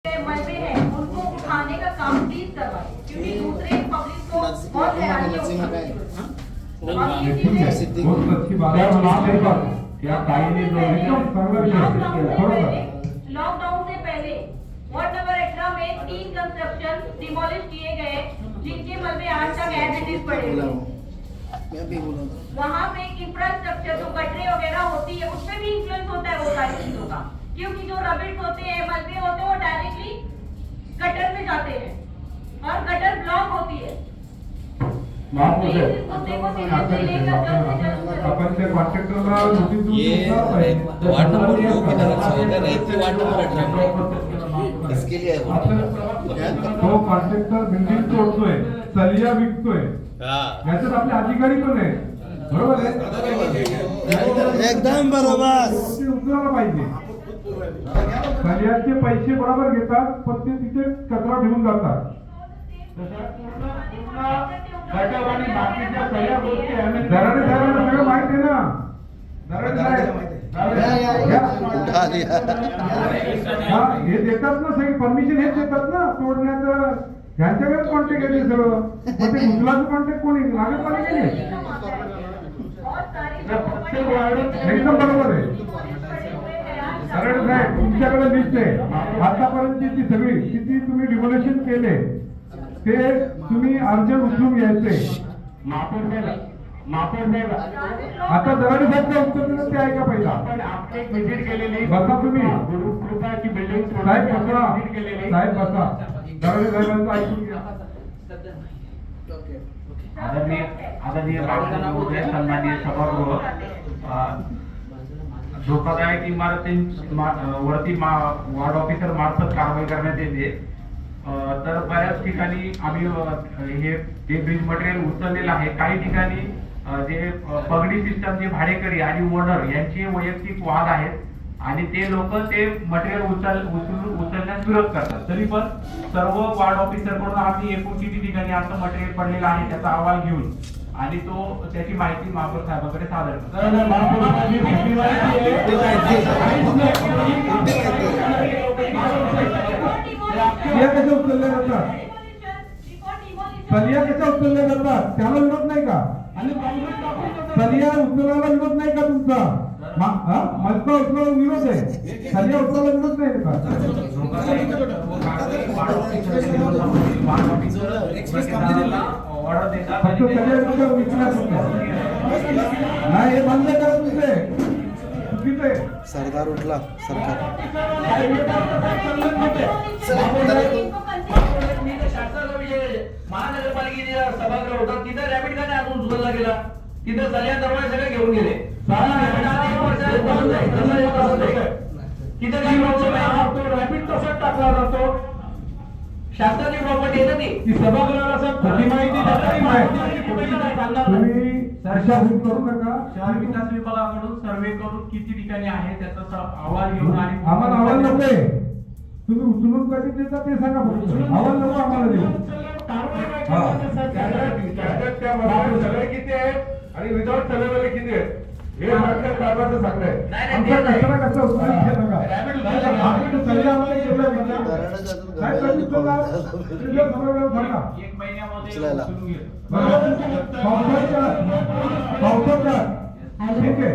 मलबे हैं उनको उठाने का काम प्लीज करवाएं, क्योंकि दूसरे पब्लिक को बहुत हैरानी होती है। बहुत अच्छी बात है। क्या कायदे जो है लॉकडाउन से पहले वार्ड नंबर 18 में 3 कंस्ट्रक्शन डिमोलिश किए गए, जिनके मलबे आज तक एज इट इज पड़े हुए। वहाँ पे इंफ्रास्ट्रक्चर जो गटरे वगैरह होती है उसमें भी इन्फ्लुएंस होता है वो सारी चीजों का, क्योंकि जो रबिट होते हैं, मलबे होते हैं, वो डायरेक्टली गटर में जाते हैं और गटर ब्लॉक होती है। अपन से कॉन्ट्रैक्टरला ये वार्ड नंबर 2 की तरफ से होगा, नहीं तो वार्ड नंबर 18 में इसके लिए है। तो कॉन्ट्रॅक्टर बिल्डिंग तोडतोय, सलिया विकतोय, याच्यात आपले अधिकारी पण आहे, बरोबर आहे? एकदम बरोबर. उचलायला पाहिजे. सलियाचे पैसे बरोबर घेतात, पण ते तिथे कचरा ठेवून जातात. दराडे साहेबांना सगळं माहिती आहे ना. दराडे साहेब हे देतात ना, सगळी परमिशन हेच देतात ना तोडण्याचं. ह्यांच्याकडेच कॉन्टॅक्ट आहे सगळं. मग ते उचलाचं कॉन्टॅक्ट कोणी? नगरपालिकेने. एकदम बरोबर आहे. दराडे साहेब तुमच्याकडे लिस्ट आहे आतापर्यंतची सगळी किती तुम्ही डिमोलेशन केले ते तुम्ही अर्जंट उचलून घ्यायचे. आता दराडे साहेबचं उत्तर दिलं ते ऐका पहिला. विजिट केलेली बसा तुम्ही. गुरुकृपाची बिल्डिंग साहेब बसा. साहेब बसा. दराडे साहेबांचं ऐकून घ्या. आदरणीय महोदय, सन्माननीय सभागृह, धोकादायक इमारतींवरती वार्ड ऑफिसर मार्फत कारवाई करण्यात येते. तर बऱ्याच ठिकाणी आम्ही हे ब्रिज मटेरियल उचललेलं आहे. काही ठिकाणी जे पगडी सिस्टमचे भाडेकरी आणि ओनर यांचे वैयक्तिक वाद आहेत आणि ते लोक ते मटेरियल उचलण्यास विरोध करतात. तरी पण सर्व वार्ड ऑफिसर कडून आम्ही एकूण किती ठिकाणी असं मटेरियल पडलेलं आहे त्याचा अहवाल घेऊन आणि त्याची माहिती महापौर साहेबांकडे सादर करतो. कशा उचलल्या जातात? सलिया कशा उचलल्या जातात? त्याला विरोध नाही का? सलिया उचलायला विरोध नाही का तुमचा? मजबा उचलायला विरोध आहे, सलिया उचलायला विरोध नाही का? फक्त सलिया विचार नाही, हे बंद करा तुमचे. चुकीचं आहे. सरदार उठला. सरकार महानगरपालिकेचे सभागृह होता, तिथं रॅपिड का नाही अजून उचलला गेला? तिथं सगळ्या दरवाजे सगळे घेऊन गेले. तिथं काही प्रॉब्लेम आहे? रॅपिड तसंच टाकला जातो. शासनाची प्रॉपर्टी आहे ना ती सभागृहाला तुम्ही प्रशासन करू नका. शहर विकास विभागाकडून सर्वे करून किती ठिकाणी आहे त्याचा अहवाल घेऊन आणि आम्हाला अहवाल नकोय. तुम्ही उचलून कधी देता ते सांगा. अहवाल नको आम्हाला देऊ. सगळे किती आहेत आणि विदाउट सगळे किती आहेत हे सरकार साहेबांचं सांगणं आहे. आमचा कचरा कसा उचलून घ्या सांगा. आपण सल्ला आम्हाला केला का? साहेब कधी उचलला? सांगा. 1 महिन्यामध्ये उचलायला. उचलून घे. पावसाच्या ठीक आहे.